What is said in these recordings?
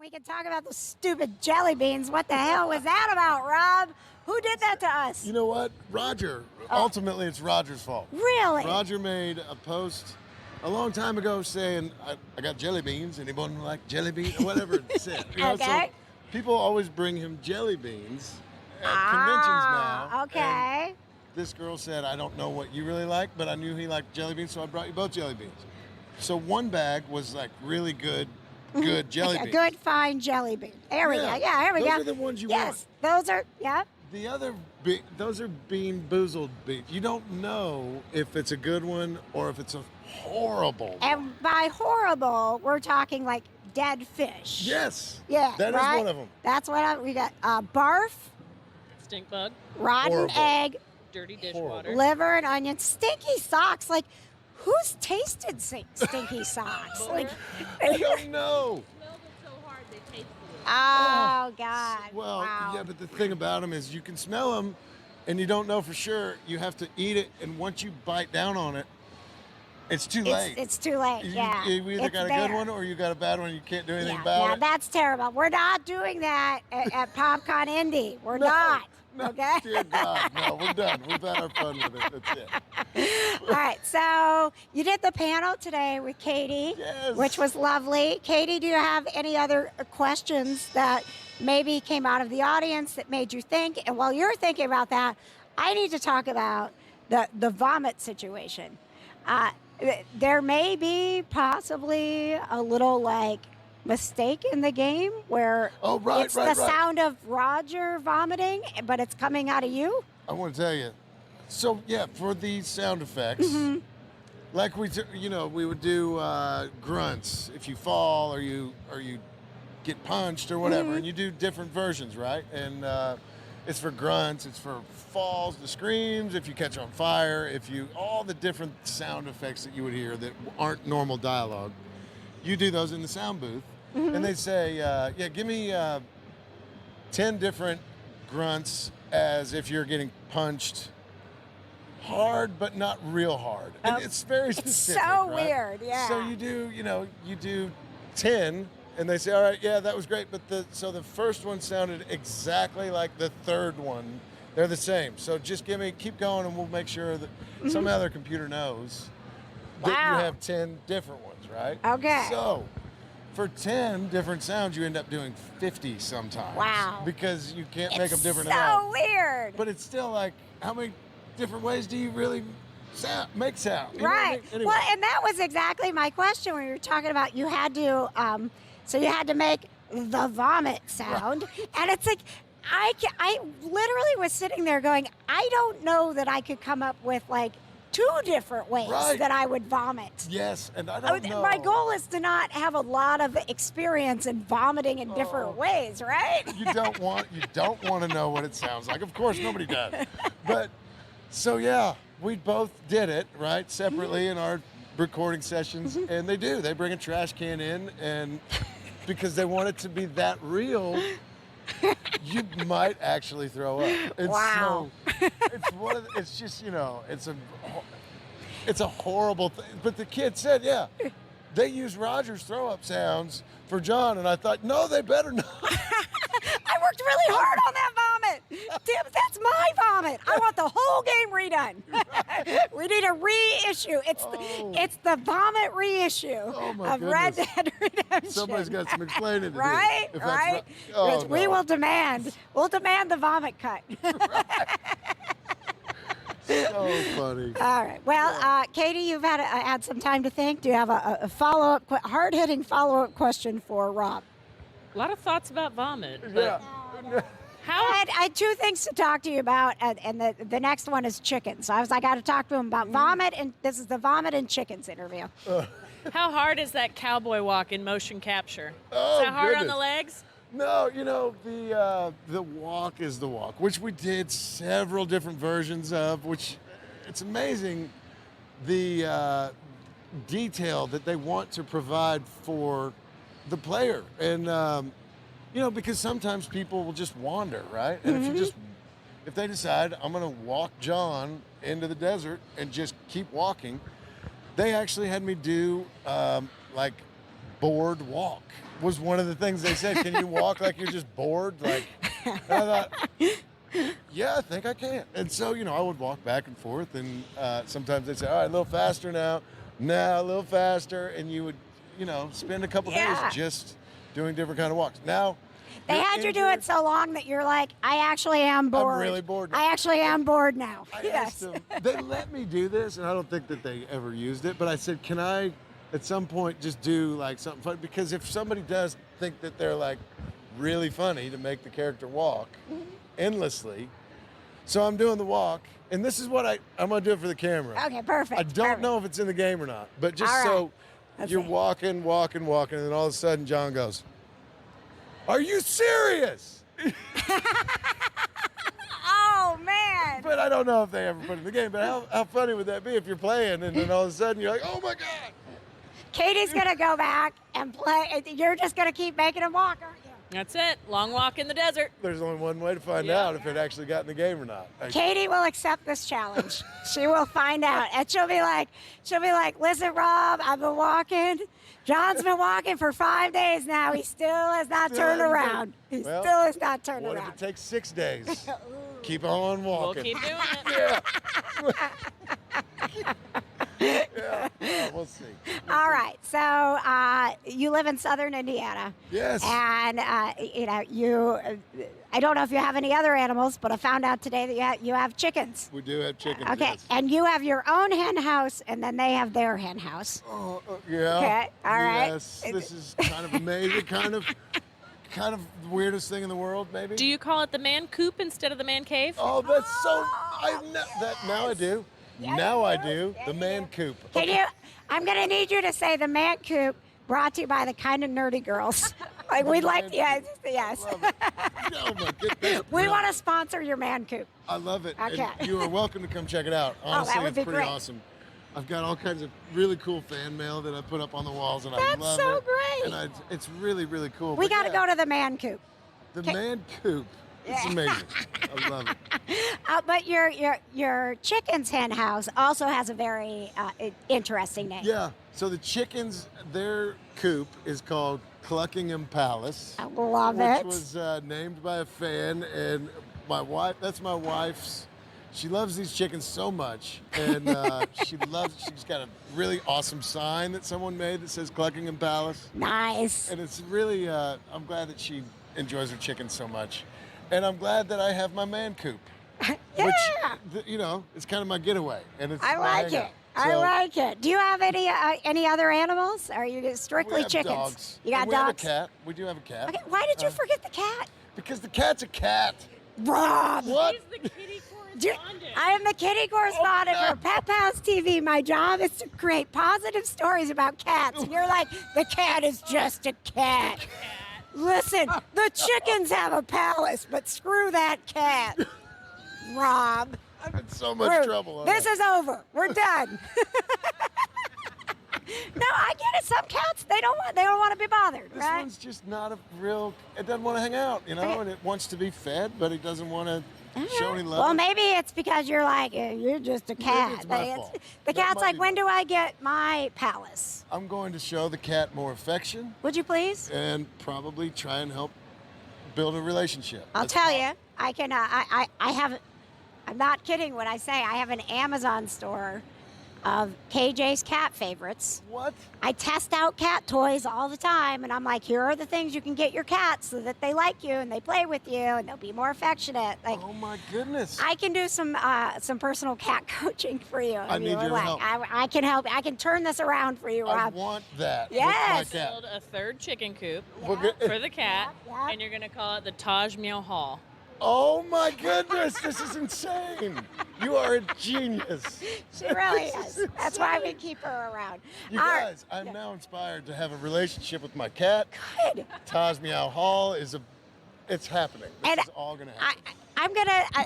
we can talk about the stupid jelly beans. What the hell was that about, Rob? Who did that to us? You know what? Roger. Ultimately, it's Roger's fault. Really? Roger made a post a long time ago saying, I got jelly beans. Anyone like jelly beans? Whatever it said. Okay. So people always bring him jelly beans at conventions now. Okay. And this girl said, I don't know what you really like, but I knew he liked jelly beans, so I brought you both jelly beans. So one bag was like really good jelly beans. Good, fine jelly bean. There we go. Yeah, here we go. Those are the ones you want. Yes, those are, yeah. The other, those are bean boozled beans. You don't know if it's a good one or if it's a horrible one. And by horrible, we're talking like dead fish. Yes. Yeah. That is one of them. That's what we got. Barf, Stink bug, rotten Horrible. egg, dirty dishwater. liver and onions, stinky socks. Like, who's tasted stinky socks? Like, I don't know. Smelled it so hard they tasted it. oh God. Well, wow. yeah, but the thing about them is you can smell them and you don't know for sure. You have to eat it, and once you bite down on it, it's too late. It's too late. Yeah. You either It's got a there. good one or you got a bad one and you can't do anything Yeah, about it. that's terrible. We're not doing that at PopCon Indy. We're not. No, Okay. dear God, no, we're done. We've had our fun with it. That's it. All right. So you did the panel today with Katie, Yes. which was lovely. Katie, do you have any other questions that maybe came out of the audience that made you think? And while you're thinking about that, I need to talk about the vomit situation. There may be possibly a little like mistake in the game where it's the sound of Roger vomiting, but it's coming out of you. I want to tell you. So yeah, for these sound effects, like we would do grunts if you fall or you get punched or whatever, and you do different versions, right? And it's for grunts, it's for falls, the screams, if you catch on fire, all the different sound effects that you would hear that aren't normal dialogue. You do those in the sound booth, and they say, give me 10 different grunts as if you're getting punched hard, but not real hard. And it's very specific. It's so right? weird, yeah. So you do 10, and they say, all right, yeah, that was great, but the first one sounded exactly like the third one. They're the same. So just keep going, and we'll make sure that somehow their computer knows that Wow. you have 10 different ones, right? Okay. So for 10 different sounds, you end up doing 50 sometimes. Wow. Because you can't make them different so enough. weird. But it's still like, how many different ways do you really make sound? You know what I Right. mean? Anyway. Well, and that was exactly my question when you were talking about you had to, so you had to make the vomit sound. And it's like, I literally was sitting there going, I don't know that I could come up with like 2 different ways Right. that I would vomit. Yes, and I don't know. My goal is to not have a lot of experience in vomiting in different ways, right? You don't want to know what it sounds like. Of course, nobody does. But so yeah, we both did it right separately in our recording sessions, and they bring a trash can in, and because they want it to be that real, you might actually throw up. And Wow. So it's just it's a horrible thing. But the kid said, yeah, they use Roger's throw up sounds for John, and I thought, no, they better not. I worked really hard on that vomit. Damn, that's my vomit. I want the whole game redone. We need a reissue. It's the vomit reissue Oh, my of Red goodness. Dead Redemption. Somebody's got some explaining to do. Right, if that's right. Oh, We no. will demand. We'll demand the vomit cut. So funny. All right. Well, Katie, you've had some time to think. Do you have a follow-up, hard-hitting follow-up question for Rob? A lot of thoughts about vomit. But Yeah. I had 2 things to talk to you about, and the next one is chicken. So I got to talk to him about vomit, and this is the vomit and chickens interview. How hard is that cowboy walk in motion capture? Oh, is that hard on goodness. the legs? No, the walk is the walk, which we did several different versions of, which it's amazing the detail that they want to provide for the player. And, because sometimes people will just wander, right? And if they decide, I'm going to walk John into the desert and just keep walking, they actually had me do bored walk was one of the things they said. Can you walk like you're just bored? Like, and I thought, yeah, I think I can. And so, I would walk back and forth, and sometimes they'd say, all right, a little faster now, a little faster, and you would, spend a couple days just doing different kind of walks. Now, they had you do it so long that you're like, I actually am bored. I'm really bored now. I actually am bored now. I asked them, they let me do this, and I don't think that they ever used it, but I said, can I, at some point, just do like something fun? Because if somebody does think that they're like really funny to make the character walk endlessly, so I'm doing the walk, and this is what I'm going to do it for the camera. Okay, perfect. I don't know if it's in the game or not, but just All right. so Let's you're see. walking, and then all of a sudden John goes, are you serious? Oh, man. But I don't know if they ever put it in the game, but how funny would that be if you're playing and then all of a sudden you're like, oh my God. Katie's going to go back and play. You're just going to keep making him walk, aren't you? That's it. Long walk in the desert. There's only one way to find Yeah. out if it actually got in the game or not. Katie will accept this challenge. She will find out. And she'll be like, listen, Rob, I've been walking. John's been walking for 5 days now. He still has not Still turned hasn't around. He Well, still has not turned What if around. it takes 6 days? Keep on We'll walking. keep doing it. Yeah, we'll see. All right. So you live in southern Indiana. Yes. And, I don't know if you have any other animals, but I found out today that you have chickens. We do have chickens. Okay. Yes. And you have your own hen house, and then they have their hen house. Oh, yeah. Okay, all right. Yes, this is kind of amazing, kind of the weirdest thing in the world, maybe. Do you call it the man coop instead of the man cave? Oh, that's so. Now I do. Yeah, Now you I do. do. Yeah, The you man do. coop. Can you? I'm gonna need you to say the man coop, brought to you by the kind of nerdy girls. Like we'd like, Man yes, coop. yes. Love it. Oh my goodness. We want to sponsor your man coop. I love it. Okay. And you are welcome to come check it out. Honestly, that would it's be pretty great. awesome. I've got all kinds of really cool fan mail that I put up on the walls, and I That's love so it. great. And it's really, really cool. We But got to yeah, go to the man coop. the man coop. It's amazing. I love it. But your chicken's hen house also has a very interesting name. Yeah. So the chickens, their coop is called Cluckingham Palace. I love which it. was named by a fan, and my wife. That's my wife's. She loves these chickens so much, and she's got a really awesome sign that someone made that says Cluckingham Palace, Nice. and it's really. I'm glad that she enjoys her chickens so much, and I'm glad that I have my man coop, Yeah. which it's kind of my getaway, and it's I my like hangout. it. I So, like it. Do you have any other animals? Or are you strictly we have chickens? dogs. You got And dogs? We have a cat. We do have a cat. Okay. Why did you forget the cat? Because the cat's a cat. Rob. What? He's the kitty Do- correspondent. I am the kitty correspondent for Pet Pals TV. My job is to create positive stories about cats. And you're like, the cat is just a cat. Listen, the chickens have a palace, but screw that cat. Rob. I'm in so much Rude. trouble. This is over. We're done. No, I get it. Some cats they don't want to be bothered, This right? one's just not a real. It doesn't want to hang out, and it wants to be fed, but it doesn't want to show any love. Well, maybe it's because you're like you're just a cat. it's my fault. The That cat's might like, be when my do I get my palace? I'm going to show the cat more affection Would you please? and probably try and help build a relationship. I'll That's tell prob- you, I can. I have. I'm not kidding when I say I have an Amazon store of KJ's cat favorites. What? I test out cat toys all the time, and I'm like, here are the things you can get your cats so that they like you and they play with you and they'll be more affectionate. Like, Oh my goodness. I can do some personal cat coaching for you. I if need you would your like. help. I can help. I can turn this around for you, I Rob. want that. Yes. With my cat. Build a third chicken coop We're good. for the cat, Yeah. and you're gonna call it the Taj Mahal Hall. Oh my goodness, this is insane. You are a genius. She really This is. That's why we keep her around. You All right. guys, I'm now inspired to have a relationship with my cat. Good. Taj Meow Hall it's happening. This And is all gonna happen.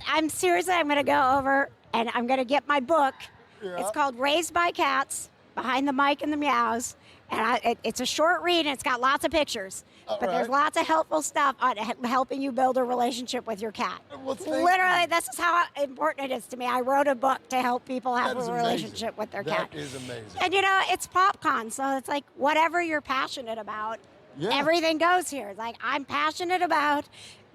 I'm seriously, I'm gonna go over and I'm gonna get my book. Yeah. It's called Raised by Cats, Behind the Mic and the Meows. And it's a short read, and it's got lots of pictures. All But there's right. lots of helpful stuff on helping you build a relationship with your cat. Well, thank Literally, you. this is how important it is to me. I wrote a book to help people have That is a amazing. relationship with their cat. That is amazing. And you know, it's PopCon, so it's like whatever you're passionate about, Yeah. everything goes here. It's like I'm passionate about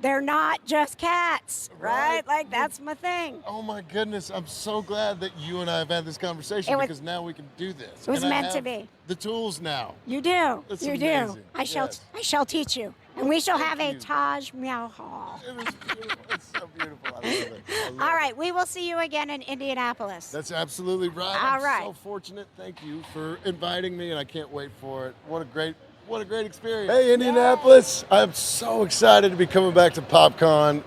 they're not just cats, right? Right. Like that's my thing. Oh my goodness! I'm so glad that you and I have had this conversation It was- because now we can do this. It was And I meant to have be. The tools now. You do. That's you do. amazing. I Yes. shall teach you. And we shall Thank have a you. Taj Meow Hall. It was beautiful. It's so beautiful. I love it. I love All it. right, we will see you again in Indianapolis. That's absolutely right. All I'm right. so fortunate. Thank you for inviting me, and I can't wait for it. What a great experience. Hey, Indianapolis. I'm so excited to be coming back to PopCon.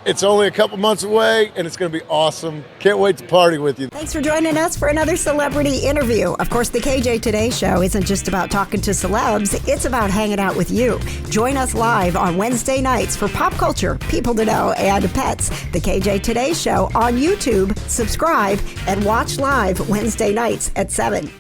It's only a couple months away, and it's going to be awesome. Can't wait to party with you. Thanks for joining us for another celebrity interview. Of course, the KJ Today Show isn't just about talking to celebs, it's about hanging out with you. Join us live on Wednesday nights for pop culture, people to know, and pets. The KJ Today Show on YouTube. Subscribe and watch live Wednesday nights at 7.